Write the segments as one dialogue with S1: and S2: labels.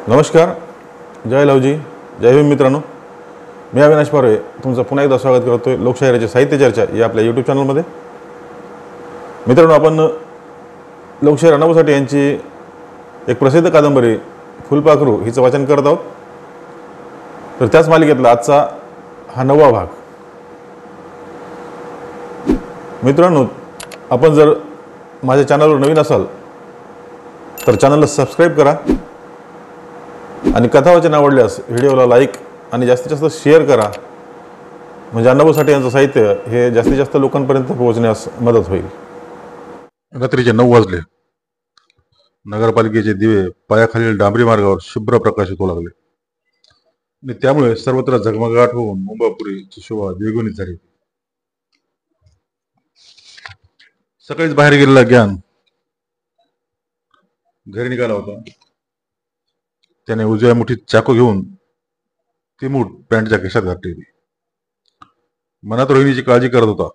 S1: नमस्कार, जय लवजी, जय भीम मित्रांनो. मी अविनाश पारवे तुमचं पुन्हा एकदा स्वागत करतो आहे लोकशाहीराची साहित्य चर्चा या आपल्या यूट्यूब चॅनलमध्ये. मित्रांनो, आपण लोकशाहीर अण्णाभाऊ साठे यांची एक प्रसिद्ध कादंबरी फुलपाखरू हिचं वाचन करत आहोत. तर त्याच मालिकेतला आजचा हा 9वा भाग. मित्रांनो, आपण जर माझ्या चॅनलवर नवीन असाल तर चॅनलला सबस्क्राईब करा आणि कथावाचन आवडल्यास व्हिडिओला लाईक आणि जास्तीत जास्त शेअर करा, म्हणजे अण्णाभाऊ साठे यांचं साहित्य हे जास्तीत जास्त लोकांपर्यंत पोहोचण्यास मदत होईल. रात्रीचे 9 वाजले. नगरपालिकेचे दिवे पायाखालील डांबरी मार्गावर शुभ्र प्रकाशित होऊ लागले आणि त्यामुळे सर्वत्र झगमगाट होऊन मुंबापुरीची शोभा द्विगुणित झाली. सकाळीच बाहेर गेलेला ज्ञान घरी निघाला होता. त्याने उजव्या मुठीत चाकू घेऊन ती मूठ पॅन्टच्या खिशात घातली होती. मनात रोहिणीची काळजी करत होता,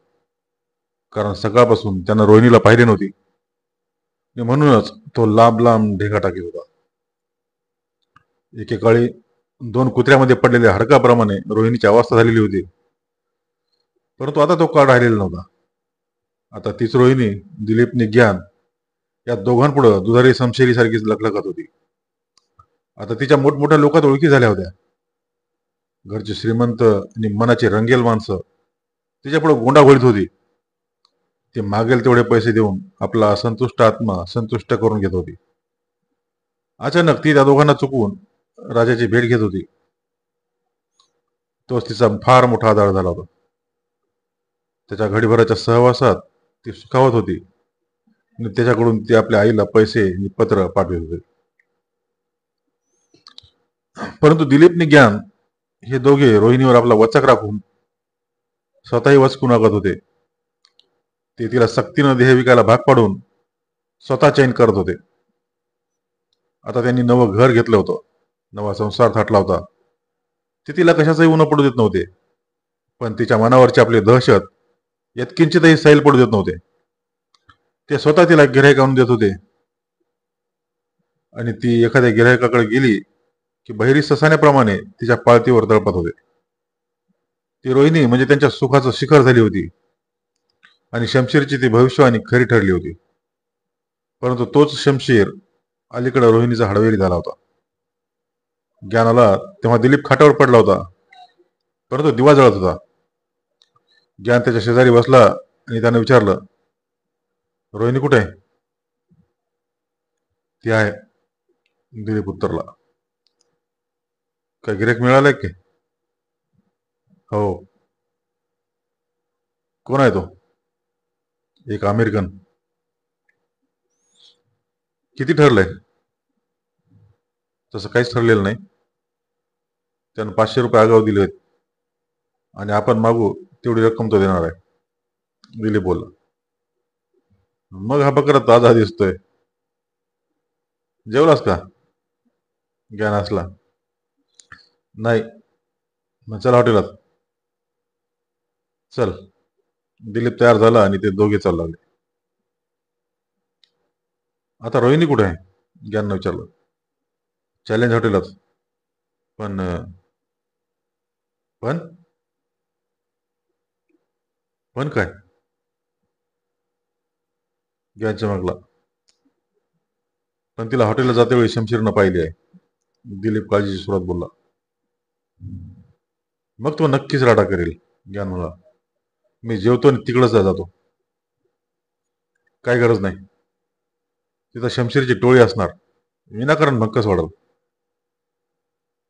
S1: कारण सकाळपासून त्यानं रोहिणीला पाहिली नव्हती आणि म्हणूनच तो लांब लांब ढेगा टाकीत होता. एकेकाळी 2 कुत्र्यामध्ये पडलेल्या हाडकाप्रमाणे रोहिणीची अवस्था झालेली होती, परंतु आता तो काळ राहिलेला नव्हता. आता तीच रोहिणी दिलीपने ज्ञान या दोघांपुढे दुधारी समशेरीसारखीच लखलखत होती. आता तिच्या मोठमोठ्या लोकात ओळखी झाल्या होत्या. घरचे श्रीमंत आणि मनाची रंगेल माणसं तिच्यापुढे गोंडा घोळीत होती. ती मागेल तेवढे पैसे देऊन आपला असंतुष्ट आत्मा संतुष्ट करून घेत होती. अचानक ती त्या दोघांना चुकवून राजाची भेट घेत होती. तोच तिचा फार मोठा आधार झाला होता. त्याच्या घडीभराच्या सहवासात ती सुखावत होती आणि त्याच्याकडून ती आपल्या आईला पैसे आणि पत्र पाठवत होती. परंतु दिलीपने ज्ञान हे दोघे रोहिणीवर आपला वचक राखून स्वतःही वचकून वागत होते. ते तिला सक्तीनं देह विकायला भाग पाडून स्वतः चैन करत होते. आता त्यांनी नवं घर घेतलं होतं, नवा संसार थाटला होता. ते तिला कशाचंही उणं पडू देत नव्हते, पण तिच्या मनावरची आपली दहशत यत्किंचितही सैल पडू देत नव्हते. ते स्वतः तिला गिऱ्हाईक आणून देत होते आणि ती एखाद्या गिऱ्हाईकाकडे गेली की बहिरी ससाण्याप्रमाणे तिच्या पाळतीवर तळपत होते. ती रोहिणी म्हणजे त्यांच्या सुखाचं शिखर झाली होती आणि शमशीरची ती भविष्यवाणी खरी ठरली होती. परंतु तोच शमशीर अलीकडे रोहिणीचा हडवेली झाला होता. ज्ञानाला तेव्हा दिलीप खाटावर पडला होता, परंतु दिवा जळत होता. ज्ञान त्याच्या शेजारी बसला आणि त्याने विचारलं, रोहिणी कुठे आहे? ती आहे, दिलीप उत्तरला. काय गिऱ्हाईक मिळालंय की? हो. कोण आहे तो? एक अमेरिकन. किती ठरलंय? तसं काहीच ठरलेलं नाही. त्यानं 500 रुपये आगाऊ दिले आहेत आणि आपण मागू तेवढी रक्कम तो देणार आहे, दिलीप बोलला. मग हा बकरा ताजा दिसतोय. जेवलास का? ज्ञान हसला. नाही. मग चल हॉटेलात. चल. दिलीप तयार झाला आणि ते दोघे चालू लागले. आता रोहिणी कुठे आहे? ज्ञाननं विचारलं. चॅलेंज हॉटेलात. पण पण पण काय? ज्ञान चमकला. पण तिला हॉटेलला जातेवेळी शमशीरनं पाहिली आहे, दिलीप काळजीची सुरुवात बोलला. मग तो नक्कीच राडा करेल, ज्ञान म्हणाला. मी जेवतो आणि तिकडंच जातो. काही गरज नाही. तिथं शमशीरची टोळी असणार, विनाकारण भक्कस वाढल,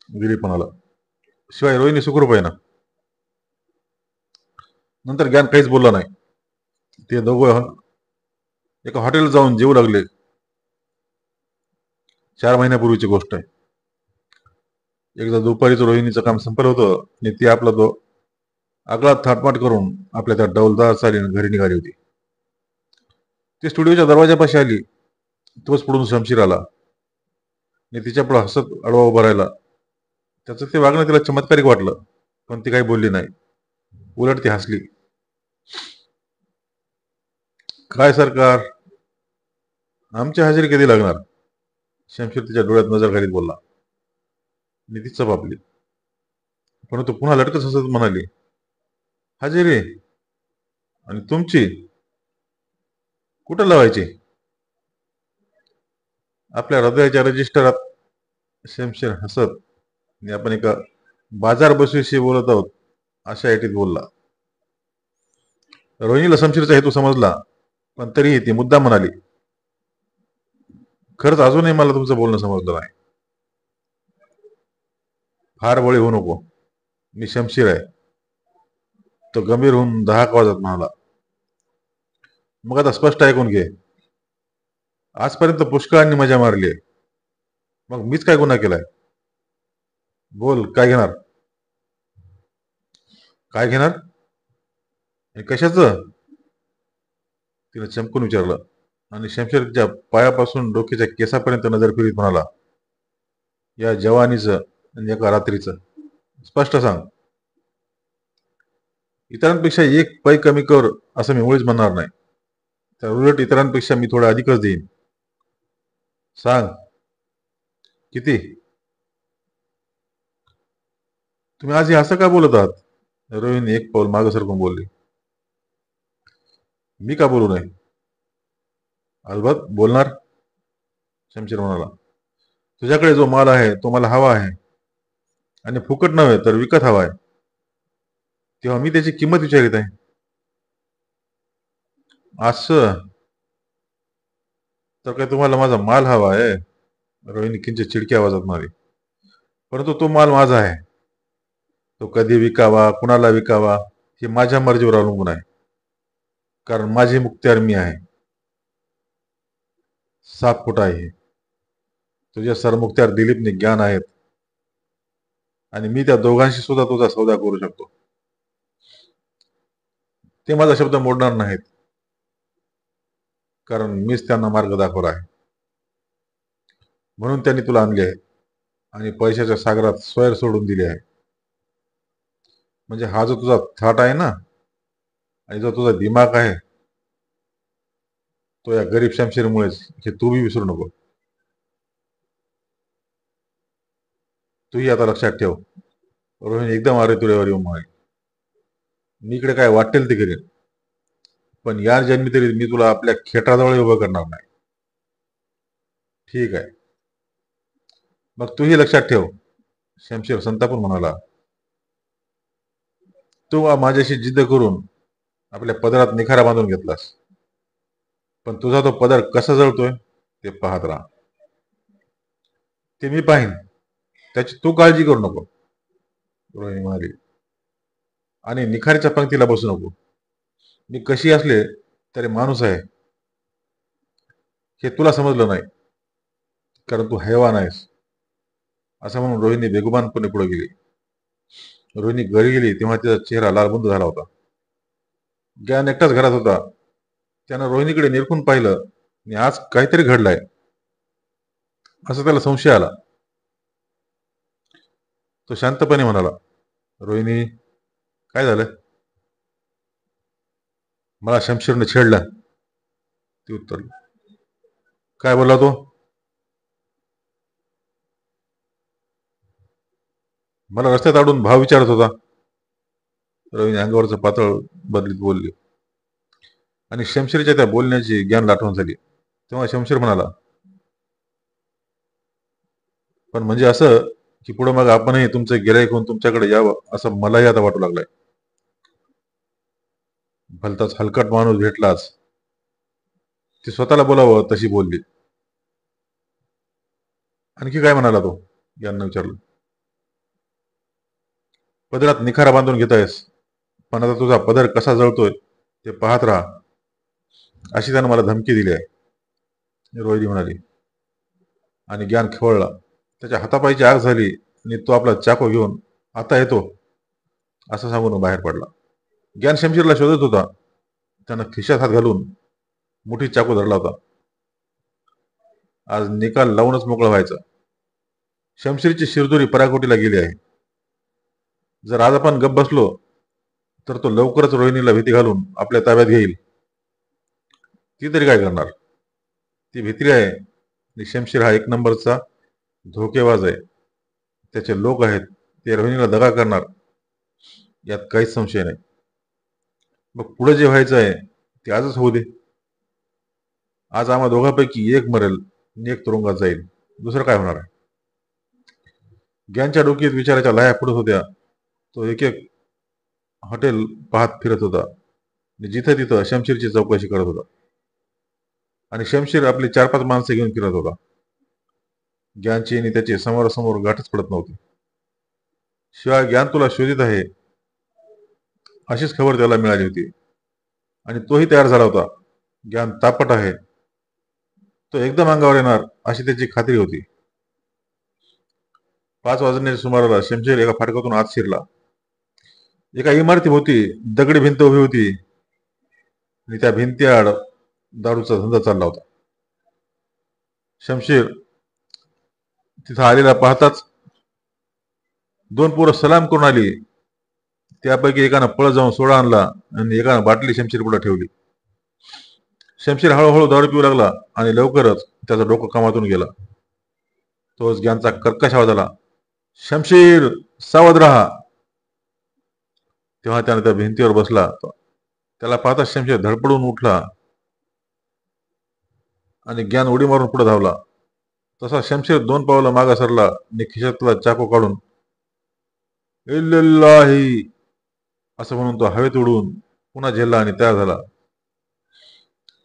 S1: दिलीप म्हणाला. शिवाय रोहिणी सुखरूप आहे ना? नंतर ज्ञान काहीच बोलला नाही. ते दोघं एका हॉटेलला जाऊन जेवू लागले. 4 महिन्यापूर्वीची गोष्ट आहे. एकदा दुपारीच रोहिणीचं काम संपलं होतं आणि ती आपला आगळात थाटमाट करून आपल्या त्या डौलदार चालीनं घरी निघाली होती. ती स्टुडिओच्या दरवाजापाशी आली. तोच पुढून शमशीर आला आणि तिच्यापुढे हसत आडवा उभा राहिला. त्याचं ते वागणं तिला चमत्कारिक वाटलं, पण ती काही बोलली नाही. उलट ती हसली. काय सरकार, आमची हजेरी कधी लागणार? शमशीर तिच्या डोळ्यात नजर घालीत बोलला. निधी चपापली. परंतु पुन्हा लटकत हसत म्हणाली, हजेरी आणि तुमची कुठं लावायची? आपल्या हृदयाच्या रजिस्टरात. शमशेर हसत आणि आपण एका बाजार बसविषयी बोलत आहोत अशा ऐटीत बोलला. रोहिणीला शमशेरचा हेतू समजला, पण तरीही ती मुद्दाम म्हणाली, खरंच अजूनही मला तुमचं बोलणं समजलं नाही. फार बळी होऊ नको, मी शमशीर आहे. तो गंभीर होऊन 10 वाजत म्हणाला. मग आता स्पष्ट ऐकून घे. आजपर्यंत पुष्कळांनी मजा मारली आहे, मग मीच काय गुन्हा केलाय? बोल, काय घेणार? काय घेणार हे कशाचं? तिने चमकून विचारलं आणि शमशेरच्या पायापासून डोक्याच्या केसापर्यंत नजर फिरीत म्हणाला, या जवानीचं आणि एका रात्रीचं. स्पष्ट सांग. इतरांपेक्षा एक पै कमी कर असं मी मुळीच म्हणणार नाही. त्या उलट इतरांपेक्षा मी थोडा अधिकच देईन. सांग किती? तुम्ही आज हे असं का बोलत आहात? रोहिणी एक पाऊल मागं सरकून बोलली. मी का बोलू नये? अलबत बोलणार, शमशेर म्हणाला. तुझ्याकडे जो माल आहे तो मला हवा आहे, आणि फुकट नव्हे तर विकत हवा आहे. तेव्हा मी त्याची किंमत विचारित आहे. असं तर काय तुम्हाला माझा माल हवा आहे? रोहिणी किंचित चिडकी आवाजात म्हणाली. परंतु तो माल माझा आहे. तो कधी विकावा, कुणाला विकावा हे माझ्या मर्जीवर अवलंबून आहे. कारण माझी मुक्त्यार मी आहे. साफ खोटा आहे. तुझ्या सरमुक्त्यार दिलीपने ज्ञान आहेत, आणि मी त्या दोघांशी सुद्धा तुझा सौदा करू शकतो. ते माझा शब्द मोडणार नाहीत, कारण मीच त्यांना मार्ग दाखवला आहे. म्हणून त्यांनी तुला आणले आहे आणि पैशाच्या सागरात स्वैर सोडून दिले आहे. म्हणजे हा जो तुझा थाट आहे ना, आणि जो तुझा दिमाग आहे, तो या गरीब शमशीरमुळेच, हे तू बी विसरू नको. तूही आता लक्षात ठेव. रोहिणी एकदम आरेतुरेवर येऊन म्हणाली, मी इकडे काय वाटेल ते करेन, पण या जन्मी तरी मी तुला आपल्या खेटाजवळ उभं करणार नाही. ठीक आहे, मग तूही लक्षात ठेव. शमशेर संतापून म्हणाला, तू माझ्याशी जिद्द करून आपल्या पदरात निखारा बांधून घेतलास, पण तुझा तो पदर कसा जळतोय ते पाहत राहा. ते मी पाहीन, त्याची तू काळजी करू नको, रोहिणी म्हणाली. आणि निखारीच्या पंक्तीला बसू नको. मी कशी असले तरी माणूस आहे, हे तुला समजलं नाही, कारण तू हैवान आहेस. असं म्हणून रोहिणी बेगुमानपणे पुढे गेली. रोहिणी घरी गेली तेव्हा तिचा चेहरा लालबुंद झाला होता. ज्ञान एकटाच घरात होता. त्यानं रोहिणीकडे निरखून पाहिलं आणि आज काहीतरी घडलंय असं त्याला संशय आला. तो शांतपणे म्हणाला, रोहिणी, काय झालं? मला शमशीरने छेडलं, ती उत्तरली. काय बोलला तो? मला रस्त्यात अडून भाव विचारत होता, रोहिणी अंगावरचं पातळ बदलीत बोलली. आणि शमशीरच्या त्या बोलण्याची ज्ञान आठवण झाली. तेव्हा शमशीर म्हणाला, पण म्हणजे असं की पुढे मग आपणही तुमचं गिराईक होऊन तुमच्याकडे यावं असं मलाही आता वाटू लागलंय. भलताच हलकट माणूस भेटलाच. ती स्वतःला बोलावं तशी बोलली. आणखी काय म्हणाला तो? यांना विचारलं. पदरात निखारा बांधून घेतायस, पण आता तुझा पदर कसा जळतोय ते पाहत राहा, अशी त्यानं मला धमकी दिली आहे, रोहिणी म्हणाली. आणि ज्ञान खवळला. त्याच्या हातापायची आग झाली आणि तो आपला चाकू घेऊन आता येतो असं सांगून बाहेर पडला. ज्ञान शमशीरला शोधत होता. त्यानं खिशात हात घालून मुठीत चाकू धरला होता. आज निकाल लावूनच मोकळं व्हायचं. शमशीरची शिरदुरी पराकोटीला गेली आहे. जर आज आपण गप्प बसलो तर तो लवकरच रोहिणीला भीती घालून आपल्या ताब्यात घेईल. ती तरी काय करणार? ती भित्री आहे आणि शमशीर हा एक नंबरचा धोकेबाज आहे. त्याचे लोक आहेत ते रोहिणीला दगा करणार यात काहीच संशय नाही. मग पुढे जे व्हायचं आहे ते आजच होऊ दे. आज आम्हा दोघांपैकी एक मरेल आणि एक तुरुंगात जाईल. दुसरं काय होणार आहे? ज्ञानच्या डोक्यात विचाराच्या लाया फुटत होत्या. तो एक एक हॉटेल पाहत फिरत होता आणि जिथं तिथं शमशीरची चौकशी करत होता. आणि शमशीर आपली 4-5 माणसं घेऊन फिरत होता. ज्ञानची आणि त्याची समोरासमोर गाठच पडत नव्हती. शिवाय ज्ञान तुला शोधित आहे अशीच खबर त्याला मिळाली होती आणि तोही तयार झाला होता. ज्ञान तापट आहे, तो एकदम अंगावर येणार अशी त्याची खात्री होती. 5 वाजण्याच्या सुमाराला शमशेर एका फाटकातून आत शिरला. एका इमारतीभोवती दगडी भिंत उभी होती आणि त्या भिंतीआड दारूचा धंदा चालला होता. शमशेर तिथं आलेला पाहताच 2 पोरं सलाम करून आली. त्यापैकी एकानं पळ जाऊन सोडा आणला आणि एकानं बाटली शमशेर पुढे ठेवली. शमशेर हळूहळू दारू पिऊ लागला आणि लवकरच त्याचं डोकं कामातून गेला. तोच ज्ञानचा कर्कश आवाज आला, शमशेर सावध राहा. तेव्हा त्याने त्या भिंतीवर बसला. त्याला पाहता शमशेर धडपडून उठला आणि ज्ञान उडी मारून पुढे धावला. तसा शमशेर 2 पावलं मागा सरला आणि खिशातला चाकू काढून इल्लल्लाही असं म्हणून तो हवेत उडून पुन्हा झेलला आणि तयार झाला.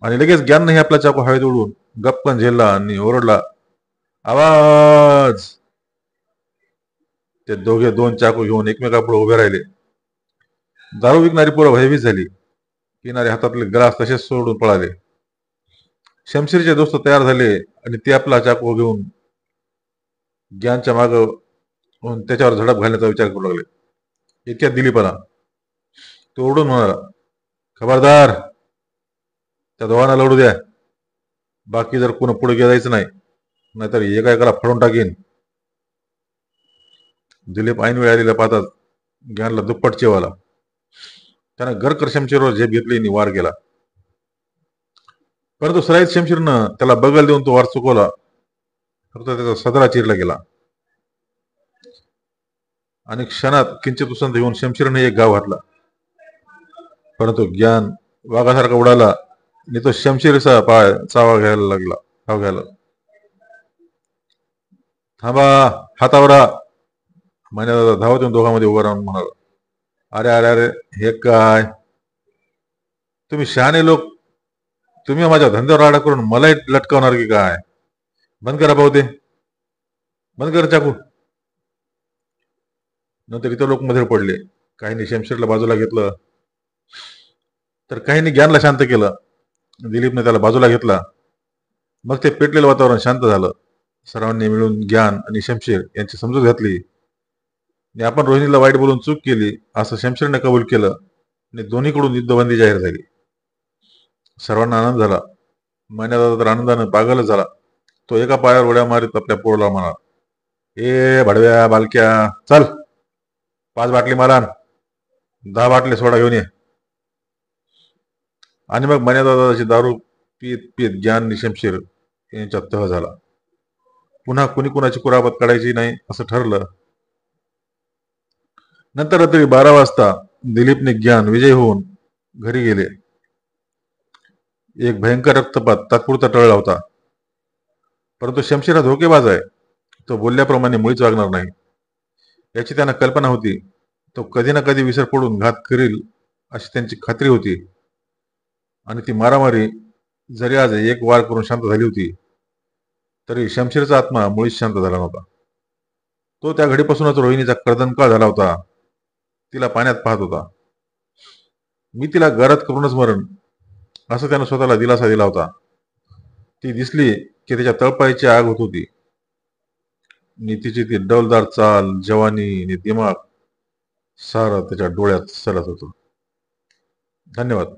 S1: आणि लगेच ज्ञाननेही आपला चाकू हवेत उडून गपकन झेलला आणि ओरडला, आवाज. ते दोघे 2 चाकू घेऊन एकमेकापुढे उभे राहिले. दारू विकणारी पोरं भयभीत झाली. पिणारे हातातले ग्लास तसेच सोडून पळाले. शमशेरचे दोस्त तयार झाले आणि ते आपला चाकू घेऊन ज्ञानच्या माग त्याच्यावर झडप घालण्याचा विचार करू लागले. इतक्यात दिलीप आला. तो ओरडून म्हणाला, खबरदार, त्या दोघांना लढू द्या. बाकी जर कोण पुढे जायचं नाही, नाहीतर एका एकाला फाडून टाकीन. दिलीप ऐन वेळ आलेला पाहताच ज्ञानला दुप्पट चेव आला. त्यानं गरकर शमशेरवर झेप घेतली आणि वार केला. परंतु सराईत शमशेरनं त्याला बगल देऊन तो वार चुकवला. फक्त त्याचा सदरा चिरला गेला आणि क्षणात किंचित उसंत घेऊन शमशेरने एक गाव घातला. परंतु ज्ञान वाघासारखा उडाला आणि तो शमशेरचा पाय चावा घ्यायला लागला. धाव घ्यायला, थांबा, हातावरा. महिन्यात धावत येऊन दोघांमध्ये उभा राहून म्हणाला, अरे अरे अरे, हे काय? तुम्ही शहाणे लोक, तुम्ही माझ्या धंद्यावर राडा करून मलाही लटकावणार की काय? बंद करा पाहू ते, बंद कर चाकू. नंतर इतर लोक मध्ये पडले. काहींनी शमशेरला बाजूला घेतलं तर काहींनी ज्ञानला शांत केलं. दिलीपने त्याला बाजूला घेतला. मग ते पेटलेलं वातावरण शांत झालं. सर्वांनी मिळून ज्ञान आणि शमशेर यांची समजूत घातली आणि आपण रोहिणीला वाईट बोलून चूक केली असं शमशेरने कबूल केलं आणि दोन्हीकडून युद्धबंदी जाहीर झाली. सर्वांना आनंद झाला. महिन्यात तर आनंदानं पागलच झाला. तो एका पायावर उड्या मारीत आपल्या पोरला म्हणाला, ए भडव्या बालक्या, चल 5 बाटली माला, 10 बाटली सोडा घेऊन ये. आणि मग महिन्यादादाची दारू पीत पीत ज्ञान आणि शमशेर यांच्यात तह झाला. पुन्हा कुणी कुणाची कुरापत काढायची नाही असं ठरलं. नंतर रात्री 12 वाजता दिलीपने ज्ञान विजय होऊन घरी गेले. एक भयंकर रक्तपात तात्पुरता टळला होता. परंतु शमशेर हा धोकेबाज आहे. तो बोलल्याप्रमाणे मुळीच वागणार नाही याची त्यांना कल्पना होती. तो कधी ना कधी विसर पडून घात करील अशी त्यांची खात्री होती. आणि ती मारामारी जरी आज एक वार करून शांत झाली होती तरी शमशेरचा आत्मा मुळीच शांत झाला नव्हता. तो त्या घडीपासूनच रोहिणीचा कर्दनकाळ झाला होता. तिला पाण्यात पाहत होता. मी तिला गरज करूनच मरण असं त्यानं स्वतःला दिलासा दिला होता. ती दिसली की त्याच्या तळपायाची आग होत होती. नीतीची ती डौलदार चाल, जवानी आणि दिमाग सारं त्याच्या डोळ्यात सरत होतं. धन्यवाद.